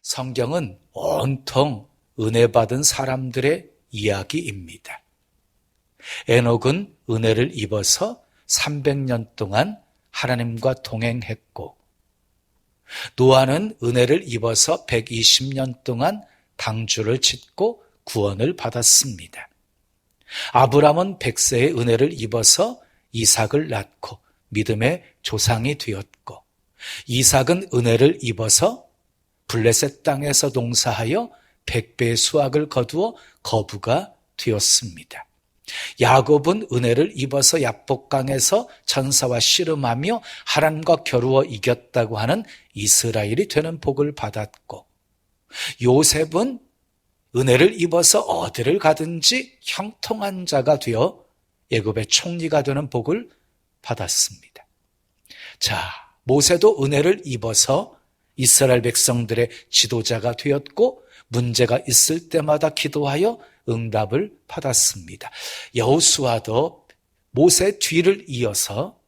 성경은 온통 은혜 받은 사람들의 이야기입니다. 에녹은 은혜를 입어서 300년 동안 하나님과 동행했고, 노아는 은혜를 입어서 120년 동안 당주를 짓고 구원을 받았습니다. 아브람은 100세의 은혜를 입어서 이삭을 낳고 믿음의 조상이 되었고, 이삭은 은혜를 입어서 블레셋 땅에서 농사하여 100배의 수확을 거두어 거부가 되었습니다. 야곱은 은혜를 입어서 야복강에서 전사와 씨름하며 하나님과 겨루어 이겼다고 하는 이스라엘이 되는 복을 받았고, 요셉은 은혜를 입어서 어디를 가든지 형통한 자가 되어 애굽의 총리가 되는 복을 받았습니다. 자, 모세도 은혜를 입어서 이스라엘 백성들의 지도자가 되었고, 문제가 있을 때마다 기도하여 응답을 받았습니다. 여호수아도 모세 뒤를 이어서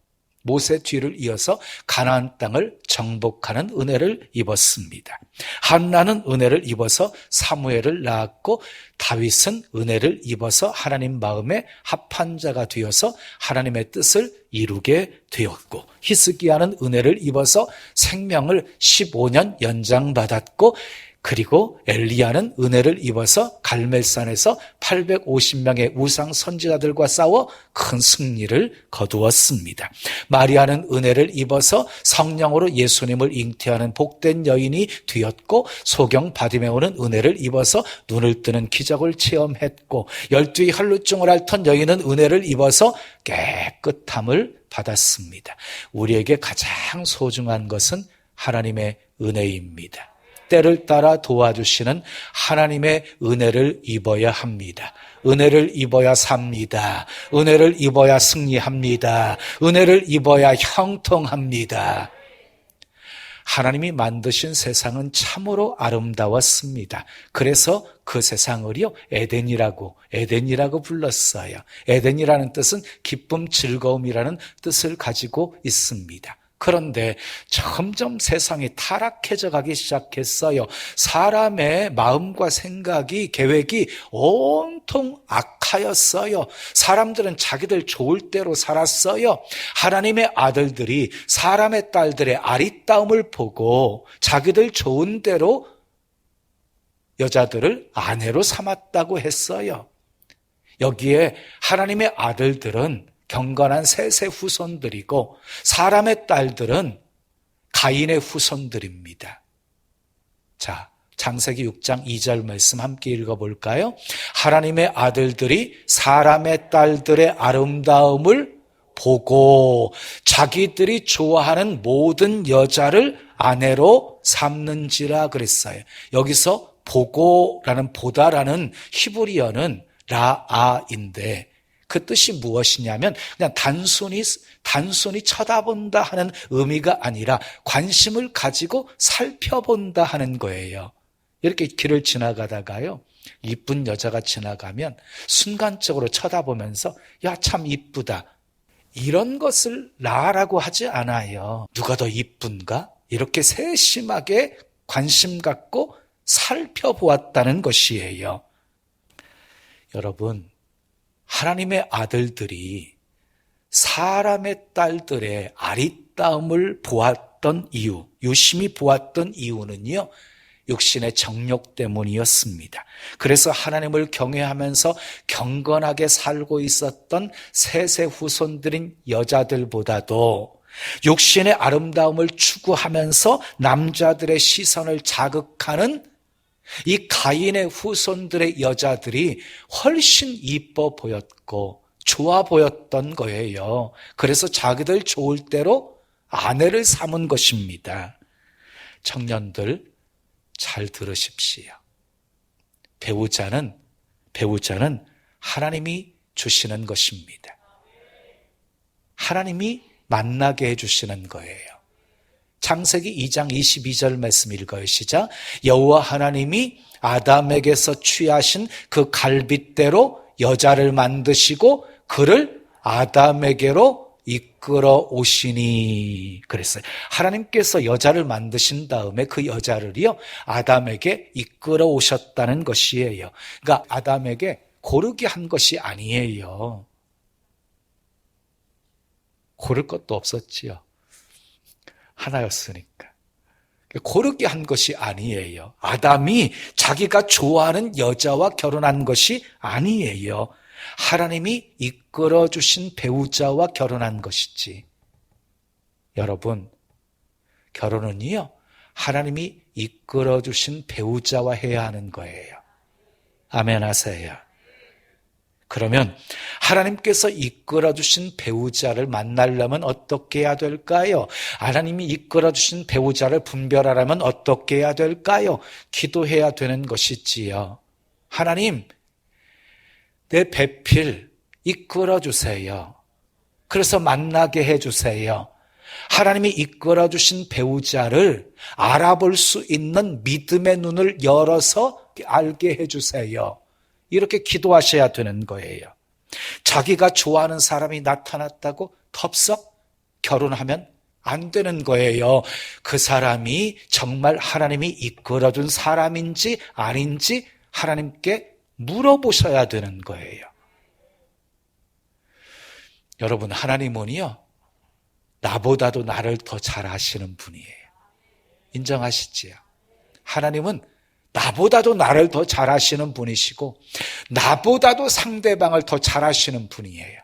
가나안 땅을 정복하는 은혜를 입었습니다. 한나는 은혜를 입어서 사무엘을 낳았고, 다윗은 은혜를 입어서 하나님 마음에 합한 자가 되어서 하나님의 뜻을 이루게 되었고, 히스기야는 은혜를 입어서 생명을 15년 연장받았고, 그리고 엘리야는 은혜를 입어서 갈멜산에서 850명의 우상 선지자들과 싸워 큰 승리를 거두었습니다. 마리아는 은혜를 입어서 성령으로 예수님을 잉태하는 복된 여인이 되었고, 소경 바디메오는 은혜를 입어서 눈을 뜨는 기적을 체험했고, 12의 혈루증을 앓던 여인은 은혜를 입어서 깨끗함을 받았습니다. 우리에게 가장 소중한 것은 하나님의 은혜입니다. 때를 따라 도와주시는 하나님의 은혜를 입어야 합니다. 은혜를 입어야 삽니다. 은혜를 입어야 승리합니다. 은혜를 입어야 형통합니다. 하나님이 만드신 세상은 참으로 아름다웠습니다. 그래서 그 세상을요, 에덴이라고 불렀어요. 에덴이라는 뜻은 기쁨, 즐거움이라는 뜻을 가지고 있습니다. 그런데 점점 세상이 타락해져 가기 시작했어요. 사람의 마음과 생각이, 계획이 온통 악하였어요. 사람들은 자기들 좋을 대로 살았어요. 하나님의 아들들이 사람의 딸들의 아리따움을 보고 자기들 좋은 대로 여자들을 아내로 삼았다고 했어요. 여기에 하나님의 아들들은 경건한 셋의 후손들이고, 사람의 딸들은 가인의 후손들입니다. 자, 창세기 6장 2절 말씀 함께 읽어볼까요? 하나님의 아들들이 사람의 딸들의 아름다움을 보고 자기들이 좋아하는 모든 여자를 아내로 삼는지라 그랬어요. 여기서 보고라는, 보다라는 히브리어는 라아인데, 그 뜻이 무엇이냐면 그냥 단순히 쳐다본다 하는 의미가 아니라 관심을 가지고 살펴본다 하는 거예요. 이렇게 길을 지나가다가요, 이쁜 여자가 지나가면 순간적으로 쳐다보면서 야, 참 이쁘다, 이런 것을 라라고 하지 않아요. 누가 더 이쁜가? 이렇게 세심하게 관심 갖고 살펴보았다는 것이에요. 여러분, 하나님의 아들들이 사람의 딸들의 아리따움을 보았던 이유, 유심히 보았던 이유는요, 육신의 정욕 때문이었습니다. 그래서 하나님을 경외하면서 경건하게 살고 있었던 셋의 후손들인 여자들보다도 육신의 아름다움을 추구하면서 남자들의 시선을 자극하는 이 가인의 후손들의 여자들이 훨씬 이뻐 보였고 좋아 보였던 거예요. 그래서 자기들 좋을 대로 아내를 삼은 것입니다. 청년들 잘 들으십시오. 배우자는 하나님이 주시는 것입니다. 하나님이 만나게 해주시는 거예요. 창세기 2장 22절 말씀 읽어요. 시작. 여호와 하나님이 아담에게서 취하신 그 갈빗대로 여자를 만드시고 그를 아담에게로 이끌어 오시니 그랬어요. 하나님께서 여자를 만드신 다음에 그 여자를요 아담에게 이끌어 오셨다는 것이에요. 그러니까 아담에게 고르게 한 것이 아니에요. 고를 것도 없었지요. 하나였으니까. 고르게 한 것이 아니에요. 아담이 자기가 좋아하는 여자와 결혼한 것이 아니에요. 하나님이 이끌어 주신 배우자와 결혼한 것이지. 여러분, 결혼은요, 하나님이 이끌어 주신 배우자와 해야 하는 거예요. 아멘 하세요. 그러면 하나님께서 이끌어 주신 배우자를 만나려면 어떻게 해야 될까요? 하나님이 이끌어 주신 배우자를 분별하려면 어떻게 해야 될까요? 기도해야 되는 것이지요. 하나님, 내 배필 이끌어 주세요. 그래서 만나게 해 주세요. 하나님이 이끌어 주신 배우자를 알아볼 수 있는 믿음의 눈을 열어서 알게 해 주세요. 이렇게 기도하셔야 되는 거예요. 자기가 좋아하는 사람이 나타났다고 덥석 결혼하면 안 되는 거예요. 그 사람이 정말 하나님이 이끌어준 사람인지 아닌지 하나님께 물어보셔야 되는 거예요. 여러분, 하나님은요, 나보다도 나를 더 잘 아시는 분이에요. 인정하시지요? 하나님은 나보다도 나를 더 잘 아시는 분이시고 나보다도 상대방을 더 잘 아시는 분이에요.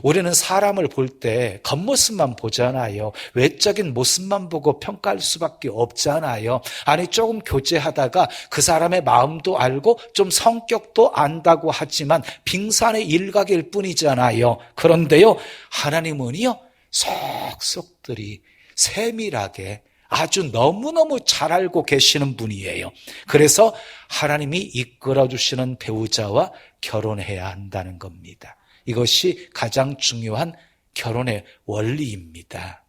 우리는 사람을 볼 때 겉모습만 보잖아요. 외적인 모습만 보고 평가할 수밖에 없잖아요. 아니, 조금 교제하다가 그 사람의 마음도 알고 좀 성격도 안다고 하지만 빙산의 일각일 뿐이잖아요. 그런데요, 하나님은요, 속속들이 세밀하게 아주 너무너무 잘 알고 계시는 분이에요. 그래서 하나님이 이끌어주시는 배우자와 결혼해야 한다는 겁니다. 이것이 가장 중요한 결혼의 원리입니다.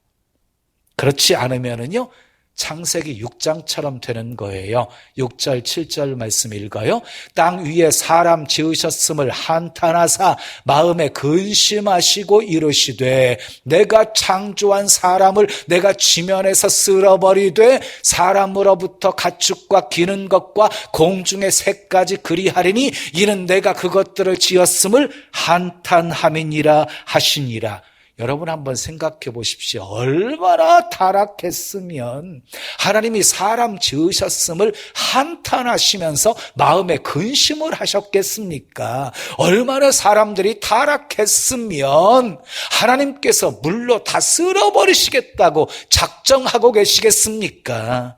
그렇지 않으면은요, 창세기 6장처럼 되는 거예요. 6절 7절 말씀 읽어요. 땅 위에 사람 지으셨음을 한탄하사 마음에 근심하시고 이르시되 내가 창조한 사람을 내가 지면에서 쓸어버리되 사람으로부터 가축과 기는 것과 공중의 새까지 그리하리니 이는 내가 그것들을 지었음을 한탄함이니라 하시니라. 여러분 한번 생각해 보십시오. 얼마나 타락했으면 하나님이 사람 지으셨음을 한탄하시면서 마음에 근심을 하셨겠습니까? 얼마나 사람들이 타락했으면 하나님께서 물로 다 쓸어버리시겠다고 작정하고 계시겠습니까?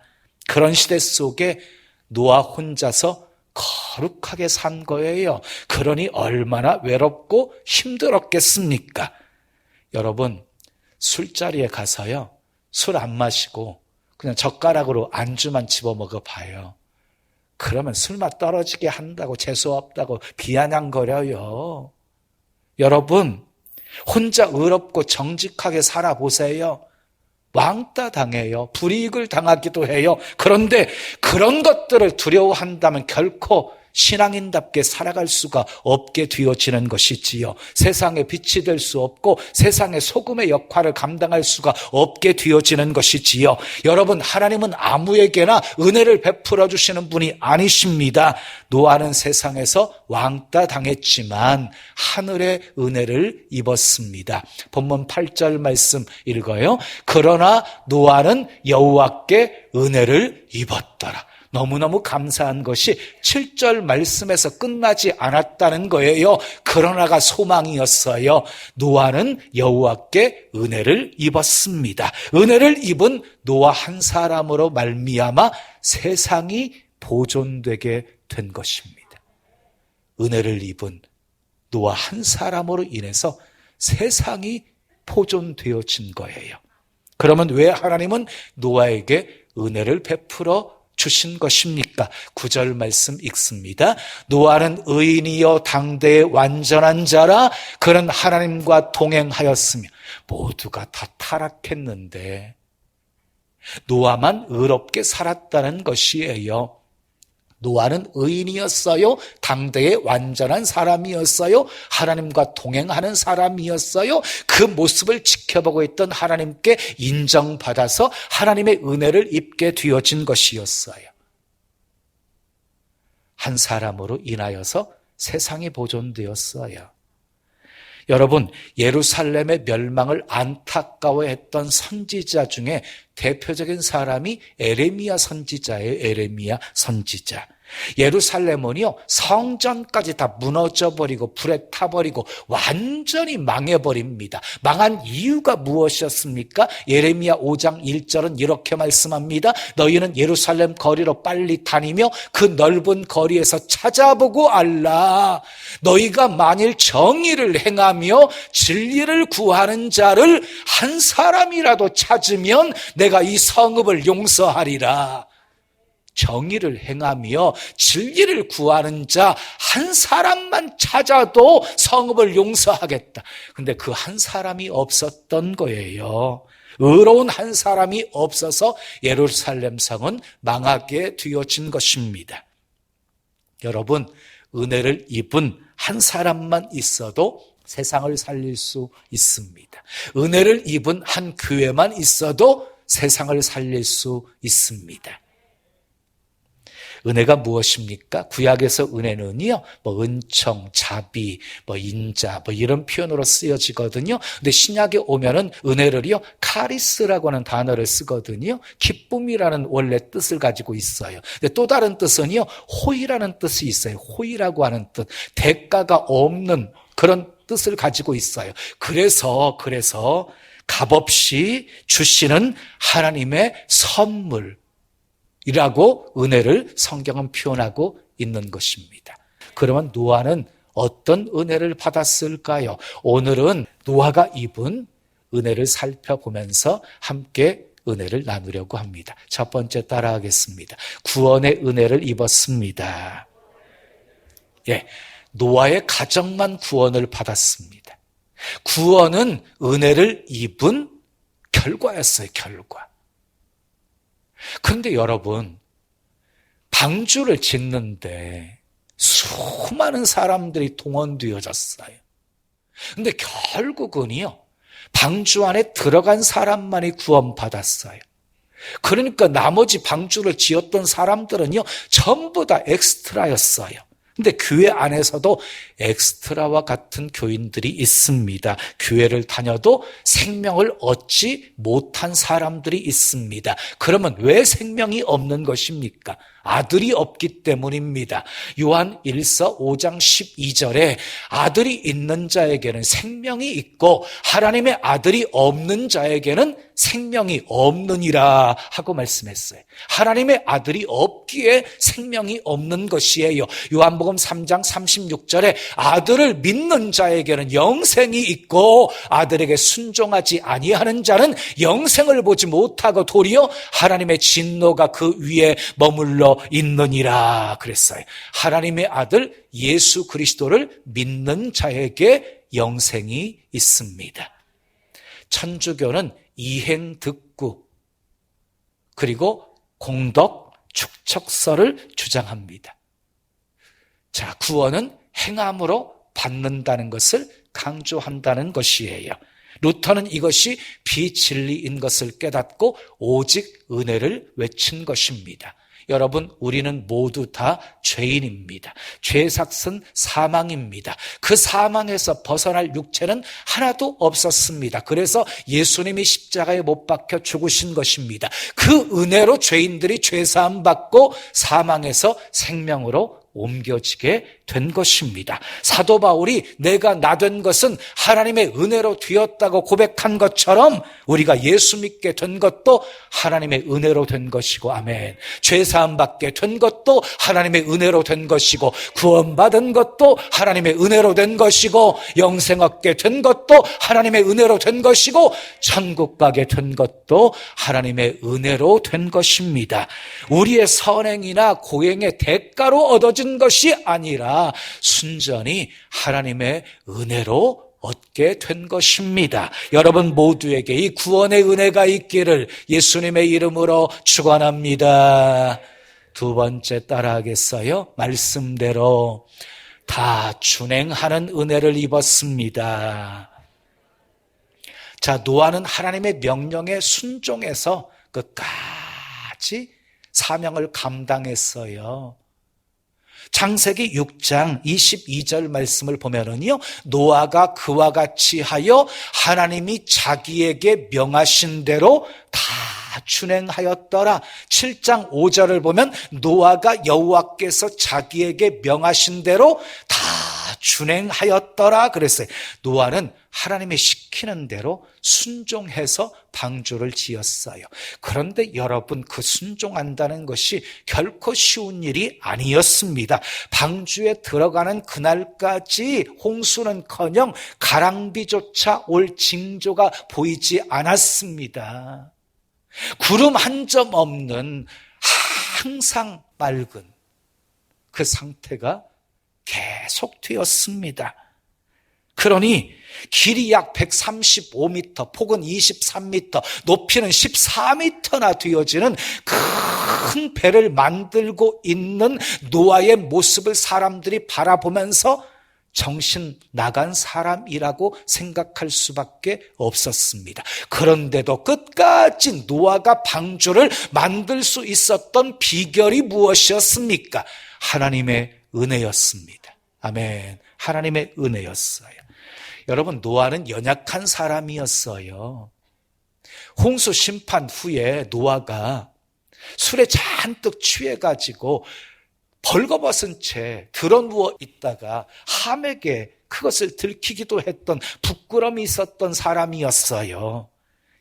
그런 시대 속에 노아 혼자서 거룩하게 산 거예요. 그러니 얼마나 외롭고 힘들었겠습니까? 여러분, 술자리에 가서요, 술 안 마시고 그냥 젓가락으로 안주만 집어먹어 봐요. 그러면 술맛 떨어지게 한다고 재수없다고 비아냥거려요. 여러분, 혼자 의롭고 정직하게 살아보세요. 왕따 당해요. 불이익을 당하기도 해요. 그런데 그런 것들을 두려워한다면 결코 신앙인답게 살아갈 수가 없게 되어지는 것이지요. 세상에 빛이 될 수 없고 세상의 소금의 역할을 감당할 수가 없게 되어지는 것이지요. 여러분, 하나님은 아무에게나 은혜를 베풀어 주시는 분이 아니십니다. 노아는 세상에서 왕따 당했지만 하늘의 은혜를 입었습니다. 본문 8절 말씀 읽어요. 그러나 노아는 여호와께 은혜를 입었더라. 너무너무 감사한 것이 7절 말씀에서 끝나지 않았다는 거예요. 그러나가 소망이었어요. 노아는 여호와께 은혜를 입었습니다. 은혜를 입은 노아 한 사람으로 말미암아 세상이 보존되게 된 것입니다. 은혜를 입은 노아 한 사람으로 인해서 세상이 보존되어진 거예요. 그러면 왜 하나님은 노아에게 은혜를 베풀어 주신 것입니까? 9절 말씀 읽습니다. 노아는 의인이요 당대의 완전한 자라 그는 하나님과 동행하였으며 모두가 다 타락했는데 노아만 의롭게 살았다는 것이에요. 노아는 의인이었어요? 당대의 완전한 사람이었어요? 하나님과 동행하는 사람이었어요? 그 모습을 지켜보고 있던 하나님께 인정받아서 하나님의 은혜를 입게 되어진 것이었어요. 한 사람으로 인하여서 세상이 보존되었어요. 여러분, 예루살렘의 멸망을 안타까워했던 선지자 중에 대표적인 사람이 에레미야 선지자예요. 에레미야 선지자. 예루살렘은요, 성전까지 다 무너져버리고 불에 타버리고 완전히 망해버립니다. 망한 이유가 무엇이었습니까? 예레미야 5장 1절은 이렇게 말씀합니다. 너희는 예루살렘 거리로 빨리 다니며 그 넓은 거리에서 찾아보고 알라. 너희가 만일 정의를 행하며 진리를 구하는 자를 한 사람이라도 찾으면 내가 이 성읍을 용서하리라. 정의를 행하며 진리를 구하는 자 한 사람만 찾아도 성읍을 용서하겠다. 근데 그 한 사람이 없었던 거예요. 의로운 한 사람이 없어서 예루살렘 성은 망하게 되어진 것입니다. 여러분, 은혜를 입은 한 사람만 있어도 세상을 살릴 수 있습니다. 은혜를 입은 한 교회만 있어도 세상을 살릴 수 있습니다. 은혜가 무엇입니까? 구약에서 은혜는요, 은총, 자비, 인자, 이런 표현으로 쓰여지거든요. 근데 신약에 오면은 은혜를요, 카리스라고 하는 단어를 쓰거든요. 기쁨이라는 원래 뜻을 가지고 있어요. 근데 또 다른 뜻은요, 호의라는 뜻이 있어요. 호의라고 하는 뜻. 대가가 없는 그런 뜻을 가지고 있어요. 그래서 값없이 주시는 하나님의 선물, 이라고 은혜를 성경은 표현하고 있는 것입니다. 그러면 노아는 어떤 은혜를 받았을까요? 오늘은 노아가 입은 은혜를 살펴보면서 함께 은혜를 나누려고 합니다. 첫 번째 따라하겠습니다. 구원의 은혜를 입었습니다. 노아의 가정만 구원을 받았습니다. 구원은 은혜를 입은 결과였어요, 결과. 그런데 여러분, 방주를 짓는데 수많은 사람들이 동원되어졌어요. 그런데 결국은요, 방주 안에 들어간 사람만이 구원받았어요. 그러니까 나머지 방주를 지었던 사람들은요, 전부 다 엑스트라였어요. 근데 교회 안에서도 엑스트라와 같은 교인들이 있습니다. 교회를 다녀도 생명을 얻지 못한 사람들이 있습니다. 그러면 왜 생명이 없는 것입니까? 아들이 없기 때문입니다. 요한 1서 5장 12절에 아들이 있는 자에게는 생명이 있고 하나님의 아들이 없는 자에게는 생명이 없느니라 하고 말씀했어요. 하나님의 아들이 없기에 생명이 없는 것이에요. 요한복음 3장 36절에 아들을 믿는 자에게는 영생이 있고 아들에게 순종하지 아니하는 자는 영생을 보지 못하고 도리어 하나님의 진노가 그 위에 머물러 있느니라 그랬어요. 하나님의 아들 예수 그리스도를 믿는 자에게 영생이 있습니다. 천주교는 이행득구 그리고 공덕 축척설을 주장합니다. 자, 구원은 행함으로 받는다는 것을 강조한다는 것이에요. 루터는 이것이 비진리인 것을 깨닫고 오직 은혜를 외친 것입니다. 여러분, 우리는 모두 다 죄인입니다. 죄삭은 사망입니다. 그 사망에서 벗어날 육체는 하나도 없었습니다. 그래서 예수님이 십자가에 못 박혀 죽으신 것입니다. 그 은혜로 죄인들이 죄사함 받고 사망에서 생명으로 옮겨지게 된 것입니다. 사도 바울이 내가 나 된 것은 하나님의 은혜로 되었다고 고백한 것처럼 우리가 예수 믿게 된 것도 하나님의 은혜로 된 것이고, 아멘. 죄사함 받게 된 것도 하나님의 은혜로 된 것이고, 구원받은 것도 하나님의 은혜로 된 것이고, 영생 얻게 된 것도 하나님의 은혜로 된 것이고, 천국 가게 된 것도 하나님의 은혜로 된 것입니다. 우리의 선행이나 고행의 대가로 얻어진 것이 아니라 순전히 하나님의 은혜로 얻게 된 것입니다. 여러분 모두에게 이 구원의 은혜가 있기를 예수님의 이름으로 축원합니다. 두 번째 따라하겠어요? 말씀대로 다 준행하는 은혜를 입었습니다. 자, 노아는 하나님의 명령에 순종해서 끝까지 사명을 감당했어요. 창세기 6장 22절 말씀을 보면은요, 노아가 그와 같이 하여 하나님이 자기에게 명하신 대로 다 준행하였더라. 7장 5절을 보면 노아가 여호와께서 자기에게 명하신 대로 다 준행하였더라 그랬어요. 노아는 하나님이 시키는 대로 순종해서 방주를 지었어요. 그런데 여러분, 그 순종한다는 것이 결코 쉬운 일이 아니었습니다. 방주에 들어가는 그날까지 홍수는커녕 가랑비조차 올 징조가 보이지 않았습니다. 구름 한 점 없는 항상 맑은 그 상태가 계속되었습니다. 그러니 길이 약 135m, 폭은 23m, 높이는 14m나 되어지는 큰 배를 만들고 있는 노아의 모습을 사람들이 바라보면서 정신 나간 사람이라고 생각할 수밖에 없었습니다. 그런데도 끝까지 노아가 방주를 만들 수 있었던 비결이 무엇이었습니까? 하나님의 은혜였습니다. 아멘. 하나님의 은혜였어요. 여러분, 노아는 연약한 사람이었어요. 홍수 심판 후에 노아가 술에 잔뜩 취해가지고 벌거벗은 채 드러누워 있다가 함에게 그것을 들키기도 했던 부끄러움이 있었던 사람이었어요.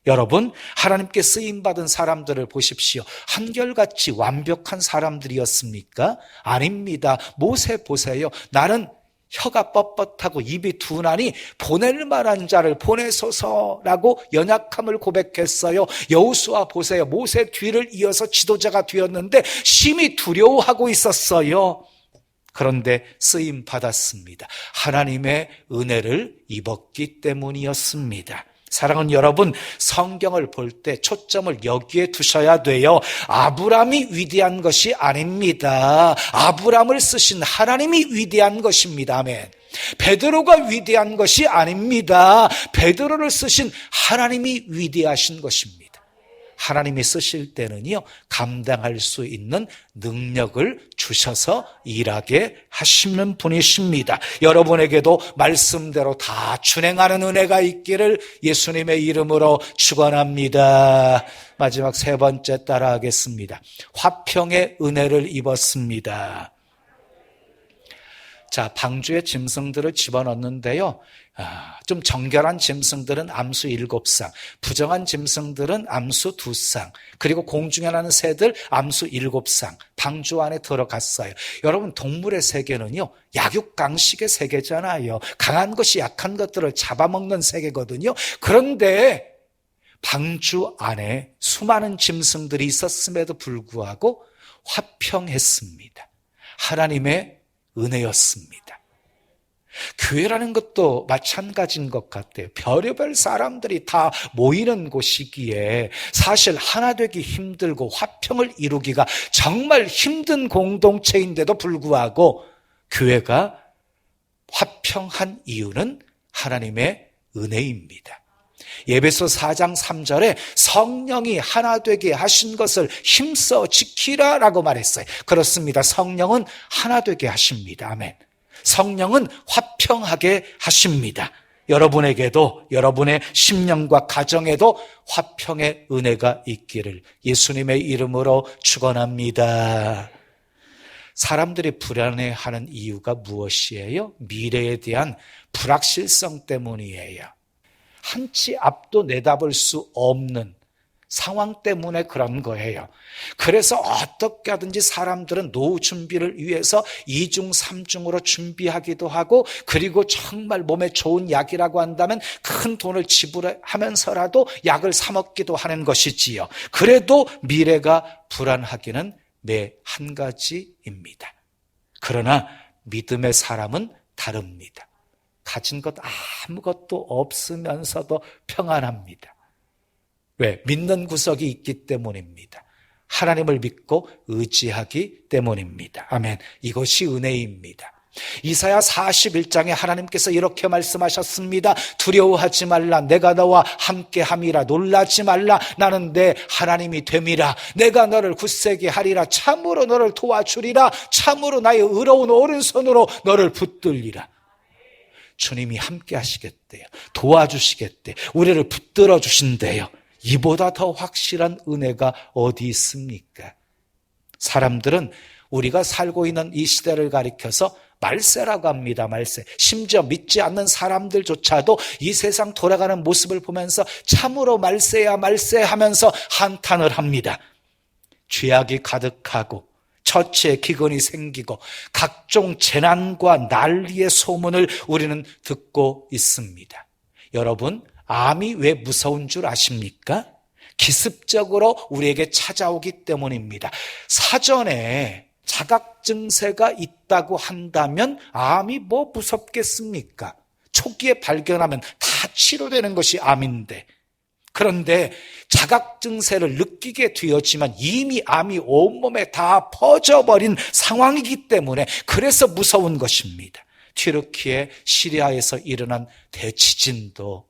여러분, 하나님께 쓰임받은 사람들을 보십시오. 한결같이 완벽한 사람들이었습니까? 아닙니다. 모세 보세요. 나는 혀가 뻣뻣하고 입이 둔하니 보낼 만한 자를 보내소서라고 연약함을 고백했어요. 여호수아 보세요. 모세 뒤를 이어서 지도자가 되었는데 심히 두려워하고 있었어요. 그런데 쓰임 받았습니다. 하나님의 은혜를 입었기 때문이었습니다. 사랑하는 여러분, 성경을 볼 때 초점을 여기에 두셔야 돼요. 아브람이 위대한 것이 아닙니다. 아브람을 쓰신 하나님이 위대한 것입니다. 아멘. 베드로가 위대한 것이 아닙니다. 베드로를 쓰신 하나님이 위대하신 것입니다. 하나님이 쓰실 때는요, 감당할 수 있는 능력을 주셔서 일하게 하시는 분이십니다. 여러분에게도 말씀대로 다 준행하는 은혜가 있기를 예수님의 이름으로 축원합니다. 마지막 세 번째 따라하겠습니다. 화평의 은혜를 입었습니다. 자, 방주에 짐승들을 집어넣는데요, 좀 정결한 짐승들은 암수 7쌍, 부정한 짐승들은 암수 2쌍, 그리고 공중에 나는 새들 암수 7쌍 방주 안에 들어갔어요. 여러분, 동물의 세계는요, 약육강식의 세계잖아요. 강한 것이 약한 것들을 잡아먹는 세계거든요. 그런데 방주 안에 수많은 짐승들이 있었음에도 불구하고 화평했습니다. 하나님의 은혜였습니다. 교회라는 것도 마찬가지인 것 같아요. 별의별 사람들이 다 모이는 곳이기에 사실 하나 되기 힘들고 화평을 이루기가 정말 힘든 공동체인데도 불구하고 교회가 화평한 이유는 하나님의 은혜입니다. 에베소 4장 3절에 성령이 하나 되게 하신 것을 힘써 지키라라고 말했어요. 그렇습니다. 성령은 하나 되게 하십니다. 아멘. 성령은 화평하게 하십니다. 여러분에게도, 여러분의 심령과 가정에도 화평의 은혜가 있기를 예수님의 이름으로 축원합니다. 사람들이 불안해하는 이유가 무엇이에요? 미래에 대한 불확실성 때문이에요. 한치 앞도 내다볼 수 없는 상황 때문에 그런 거예요. 그래서 어떻게 하든지 사람들은 노후 준비를 위해서 2중, 3중으로 준비하기도 하고, 그리고 정말 몸에 좋은 약이라고 한다면 큰 돈을 지불하면서라도 약을 사 먹기도 하는 것이지요. 그래도 미래가 불안하기는 매 한 가지입니다. 그러나 믿음의 사람은 다릅니다. 가진 것 아무것도 없으면서도 평안합니다. 왜? 믿는 구석이 있기 때문입니다. 하나님을 믿고 의지하기 때문입니다. 아멘. 이것이 은혜입니다. 이사야 41장에 하나님께서 이렇게 말씀하셨습니다. 두려워하지 말라. 내가 너와 함께함이라. 놀라지 말라. 나는 내 하나님이 됨이라. 내가 너를 굳세게 하리라. 참으로 너를 도와주리라. 참으로 나의 의로운 오른손으로 너를 붙들리라. 주님이 함께 하시겠대요. 도와주시겠대요. 우리를 붙들어 주신대요. 이보다 더 확실한 은혜가 어디 있습니까? 사람들은 우리가 살고 있는 이 시대를 가리켜서 말세라고 합니다. 말세. 심지어 믿지 않는 사람들조차도 이 세상 돌아가는 모습을 보면서 참으로 말세야 말세 하면서 한탄을 합니다. 죄악이 가득하고 처치에 기근이 생기고 각종 재난과 난리의 소문을 우리는 듣고 있습니다. 여러분, 암이 왜 무서운 줄 아십니까? 기습적으로 우리에게 찾아오기 때문입니다. 사전에 자각 증세가 있다고 한다면 암이 뭐 무섭겠습니까? 초기에 발견하면 다 치료되는 것이 암인데, 그런데 자각 증세를 느끼게 되었지만 이미 암이 온몸에 다 퍼져버린 상황이기 때문에 그래서 무서운 것입니다. 튀르키예 시리아에서 일어난 대지진도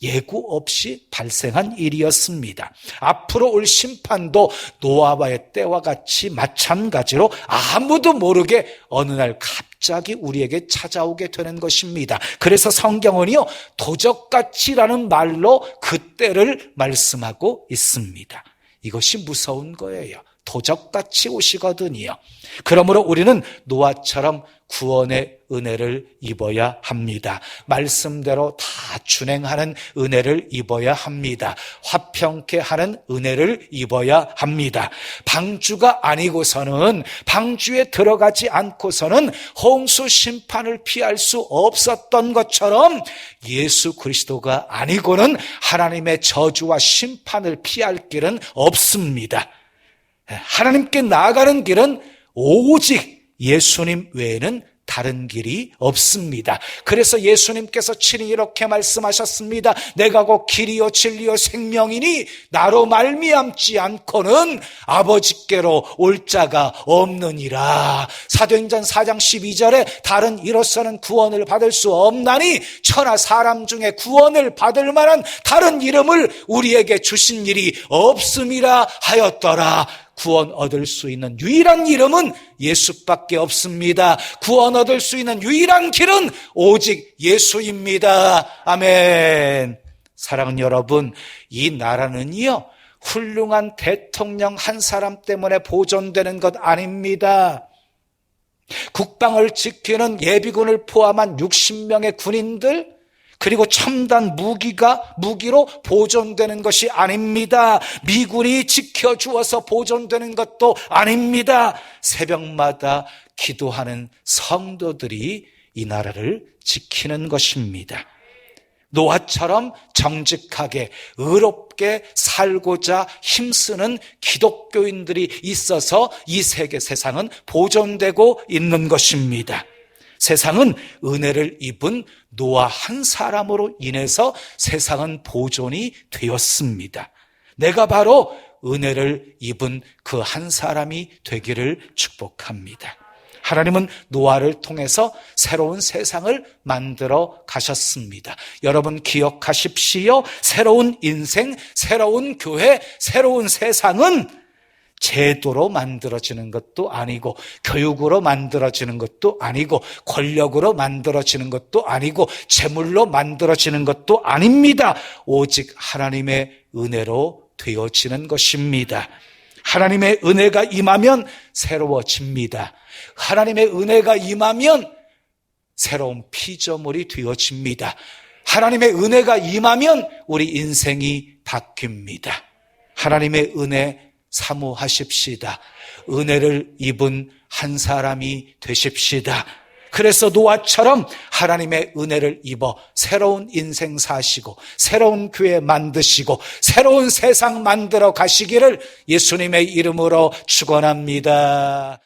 예고 없이 발생한 일이었습니다. 앞으로 올 심판도 노아와의 때와 같이 마찬가지로 아무도 모르게 어느 날 갑자기 우리에게 찾아오게 되는 것입니다. 그래서 성경은요, 도적같이라는 말로 그때를 말씀하고 있습니다. 이것이 무서운 거예요. 도적같이 오시거든요. 그러므로 우리는 노아처럼 구원의 은혜를 입어야 합니다. 말씀대로 다 준행하는 은혜를 입어야 합니다. 화평케 하는 은혜를 입어야 합니다. 방주가 아니고서는, 방주에 들어가지 않고서는 홍수 심판을 피할 수 없었던 것처럼 예수 그리스도가 아니고는 하나님의 저주와 심판을 피할 길은 없습니다. 하나님께 나아가는 길은 오직 예수님 외에는 다른 길이 없습니다. 그래서 예수님께서 친히 이렇게 말씀하셨습니다. 내가 곧 길이요 진리요 생명이니 나로 말미암지 않고는 아버지께로 올 자가 없느니라. 사도행전 4장 12절에 다른 이로서는 구원을 받을 수 없나니 천하 사람 중에 구원을 받을 만한 다른 이름을 우리에게 주신 일이 없음이라 하였더라. 구원 얻을 수 있는 유일한 이름은 예수밖에 없습니다. 구원 얻을 수 있는 유일한 길은 오직 예수입니다. 아멘. 사랑하는 여러분, 이 나라는요, 훌륭한 대통령 한 사람 때문에 보존되는 것 아닙니다. 국방을 지키는 예비군을 포함한 60명의 군인들, 그리고 첨단 무기로 보존되는 것이 아닙니다. 미군이 지켜주어서 보존되는 것도 아닙니다. 새벽마다 기도하는 성도들이 이 나라를 지키는 것입니다. 노아처럼 정직하게 의롭게 살고자 힘쓰는 기독교인들이 있어서 이 세상은 보존되고 있는 것입니다. 세상은 은혜를 입은 노아 한 사람으로 인해서 세상은 보존이 되었습니다. 내가 바로 은혜를 입은 그 한 사람이 되기를 축복합니다. 하나님은 노아를 통해서 새로운 세상을 만들어 가셨습니다. 여러분 기억하십시오. 새로운 인생, 새로운 교회, 새로운 세상은 제도로 만들어지는 것도 아니고, 교육으로 만들어지는 것도 아니고, 권력으로 만들어지는 것도 아니고, 재물로 만들어지는 것도 아닙니다. 오직 하나님의 은혜로 되어지는 것입니다. 하나님의 은혜가 임하면 새로워집니다. 하나님의 은혜가 임하면 새로운 피조물이 되어집니다. 하나님의 은혜가 임하면 우리 인생이 바뀝니다. 하나님의 은혜 사모하십시다. 은혜를 입은 한 사람이 되십시다. 그래서 노아처럼 하나님의 은혜를 입어 새로운 인생 사시고 새로운 교회 만드시고 새로운 세상 만들어 가시기를 예수님의 이름으로 축원합니다.